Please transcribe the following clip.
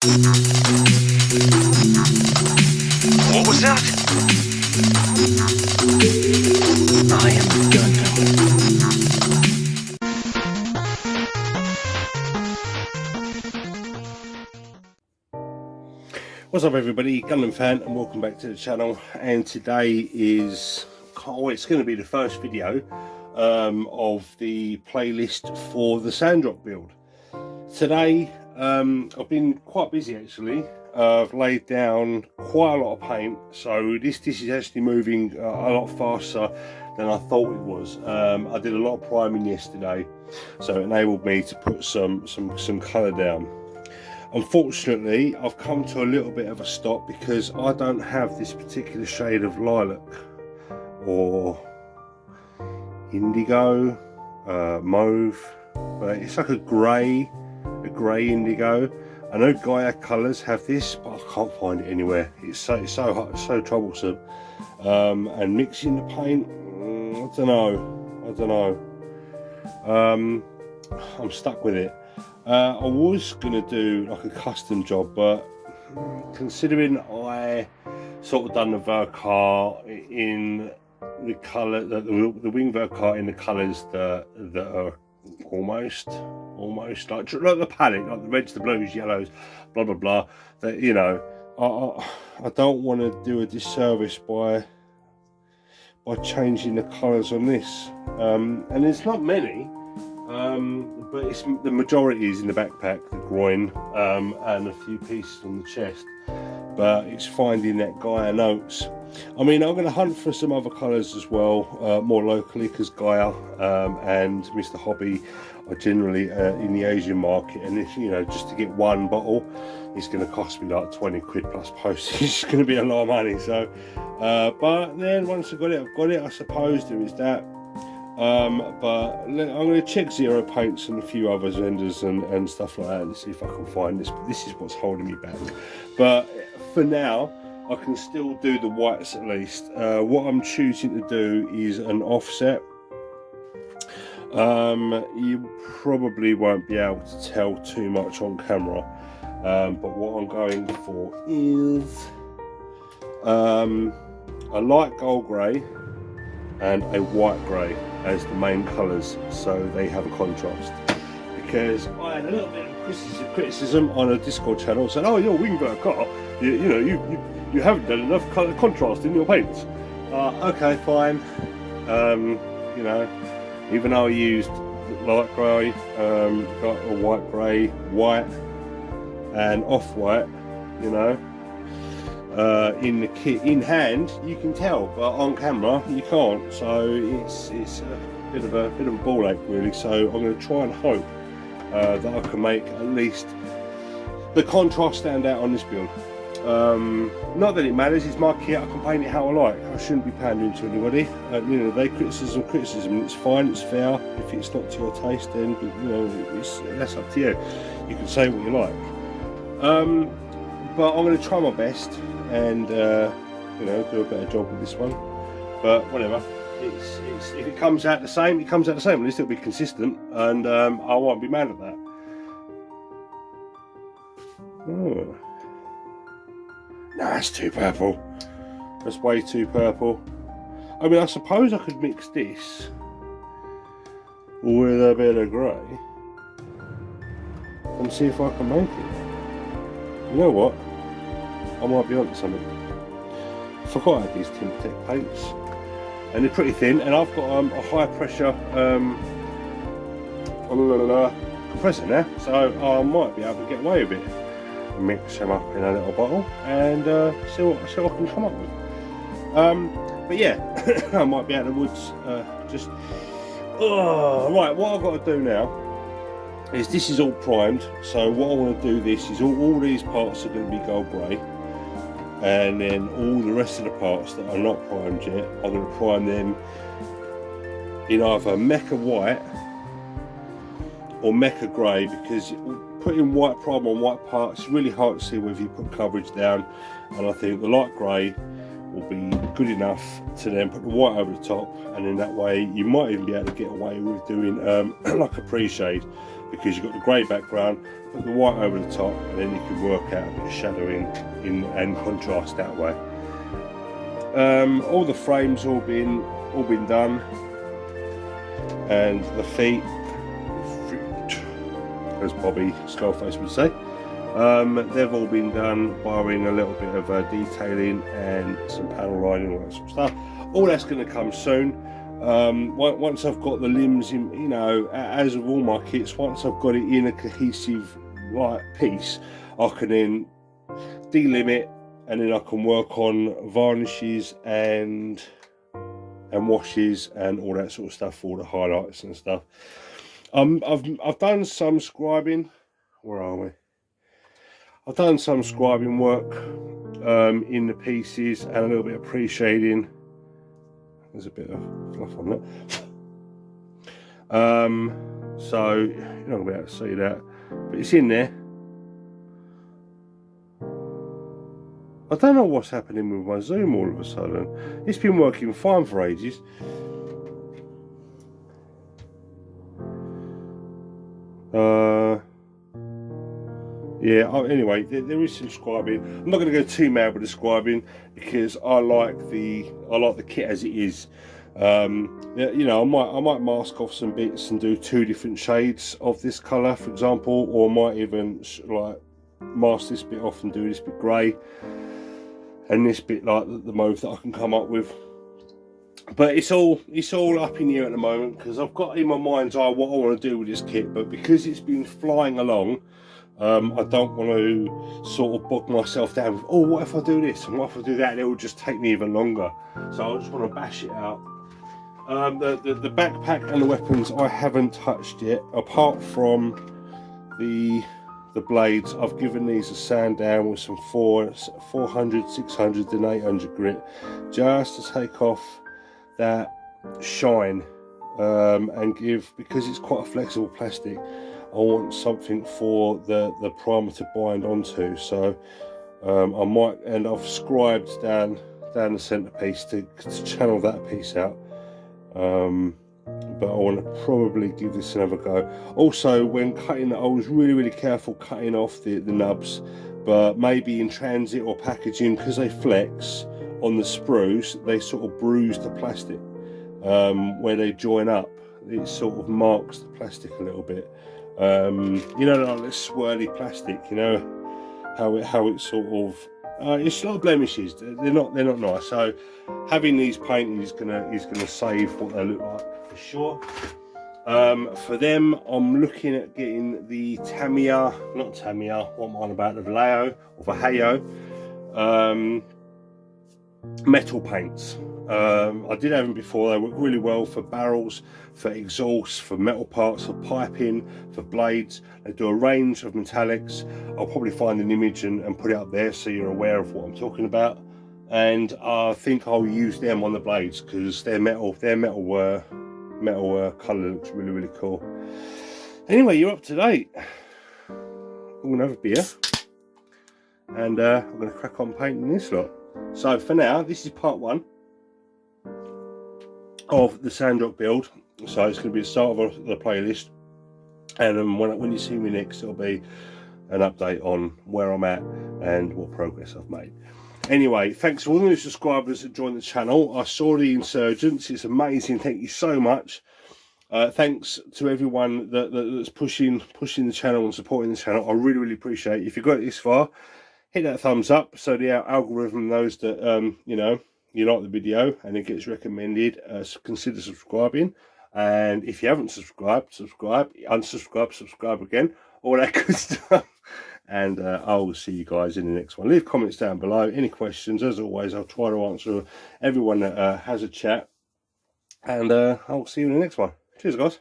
What was that? I am Gundam. What's up everybody, GundamFan, and welcome back to the channel. And today is, it's going to be the first video of the playlist for the Sandrock build. Today I've been quite busy actually. I've laid down quite a lot of paint, so this is actually moving a lot faster than I thought it was. I did a lot of priming yesterday, so it enabled me to put some colour down. Unfortunately, I've come to a little bit of a stop because I don't have this particular shade of lilac or indigo, mauve, but it's like a grey indigo. I know Gaia colours have this, but I can't find it anywhere. It's so hot, it's so troublesome. And mixing the paint, I don't know. I'm stuck with it. I was going to do like a custom job, but considering I sort of done the Vercar in the colour, the wing Vercar in the colours that are almost like the palette, like the reds, the blues, yellows, blah blah blah, that, you know, I don't want to do a disservice by changing the colours on this, and there's not many. But it's the majority is in the backpack, the groin, and a few pieces on the chest. But it's finding that Gaia notes. I mean, I'm going to hunt for some other colours as well, more locally, because Gaia and Mr. Hobby are generally in the Asian market, and if, you know, just to get one bottle, it's going to cost me like 20 quid plus postage. It's going to be a lot of money. So, but then once I've got it. I suppose there is that. But I'm going to check Zero Paints and a few other vendors and stuff like that, and see if I can find this. But this is what's holding me back. But for now, I can still do the whites at least. What I'm choosing to do is an offset. You probably won't be able to tell too much on camera, but what I'm going for is a light gold grey and a white grey as the main colours, so they have a contrast. Because I had a little bit of criticism on a Discord channel saying, "Oh, your wing Vercar, you haven't done enough colour contrast in your paints." Okay, fine. You know, even though I used light grey, got a white grey, white, and off white, you know. In the kit in hand you can tell, but on camera you can't, so it's a bit of a ball ache really. So I'm going to try and hope that I can make at least the contrast stand out on this build. Not that it matters, it's my kit, I can paint it how I like. I shouldn't be pandering to anybody. You know, they criticism, it's fine, it's fair. If it's not to your taste, then, you know, that's up to you. You can say what you like. But I'm going to try my best and you know, do a better job with this one. But whatever, it's if it comes out the same, it comes out the same. At least it'll be consistent, and I won't be mad at that. Oh. No, that's too purple. That's way too purple. I mean, I suppose I could mix this with a bit of grey and see if I can make it. You know what? I might be onto something. I forgot I had these Tech paints, and they're pretty thin, and I've got a high pressure compressor now, so I might be able to get away with it. Mix them up in a little bottle and see what I can come up with. But yeah, I might be out of the woods. Right, what I've got to do now is, this is all primed, so what I want to do this is all these parts are going to be gold grey, and then all the rest of the parts that are not primed yet, I'm going to prime them in either mecha white or mecha grey, because putting white prime on white parts is really hard to see whether you put coverage down, and I think the light grey will be good enough to then put the white over the top, and in that way you might even be able to get away with doing like a pre-shade, because you've got the grey background, put the white over the top, and then you can work out a bit of shadowing in and contrast that way. All the frames all been done, and the feet, as Bobby Skullface would say, they've all been done, barring a little bit of detailing and some panel lining and all that sort of stuff. All that's going to come soon. Once I've got the limbs in, you know, as with all my kits, once I've got it in a cohesive piece, I can then delimit, and then I can work on varnishes and washes and all that sort of stuff for the highlights and stuff. I've done some scribing. Where are we? I've done some scribing work in the pieces and a little bit of pre-shading. There's a bit of fluff on that. So you're not going to be able to see that, but it's in there. I don't know what's happening with my zoom all of a sudden. It's been working fine for ages. Yeah, anyway, there is some scribing. I'm not going to go too mad with the scribing, because I like the kit as it is. You know, I might mask off some bits and do 2 different shades of this colour, for example, or I might even like mask this bit off and do this bit grey, and this bit like the mauve that I can come up with. But it's all up in the air at the moment, because I've got in my mind's eye what I want to do with this kit, but because it's been flying along, I don't want to sort of bog myself down with, oh, what if I do this and what if I do that, and it will just take me even longer. So I just want to bash it out. The backpack and the weapons I haven't touched yet, apart from the blades. I've given these a sand down with some 400, 600 and 800 grit, just to take off that shine, and give, because it's quite a flexible plastic, I want something for the primer to bind onto. So I might, and I've scribed down the centerpiece to channel that piece out, but I want to probably give this another go. Also, when cutting, I was really careful cutting off the nubs, but maybe in transit or packaging, because they flex on the sprues, they sort of bruise the plastic. Where they join up, it sort of marks the plastic a little bit. You know, like this swirly plastic, you know, how it sort of, it's not blemishes. They're not nice. So having these painted is gonna save what they look like for sure. For them, I'm looking at getting the what am I on about, the Vallejo metal paints. I did have them before. They work really well for barrels, for exhausts, for metal parts, for piping, for blades. They do a range of metallics. I'll probably find an image and put it up there so you're aware of what I'm talking about. And I think I'll use them on the blades, because their metal colour looks really cool. Anyway, you're up to date. I'm gonna have a beer, and I'm gonna crack on painting this lot. So for now, this is part 1 of the Sandrock build. So it's going to be the start of the playlist, and when you see me next, it'll be an update on where I'm at and what progress I've made. Anyway, thanks for all the new subscribers that joined the channel. I saw the insurgents. It's amazing. Thank you so much. Thanks to everyone that's pushing the channel and supporting the channel. I really appreciate it. If you got it this far, hit that thumbs up so the algorithm knows that you know, you like the video and it gets recommended. So consider subscribing, and if you haven't subscribed, subscribe. Unsubscribe, subscribe again, all that good stuff. And I will see you guys in the next one. Leave comments down below, any questions. As always, I'll try to answer everyone that has a chat, and I'll see you in the next one. Cheers, guys.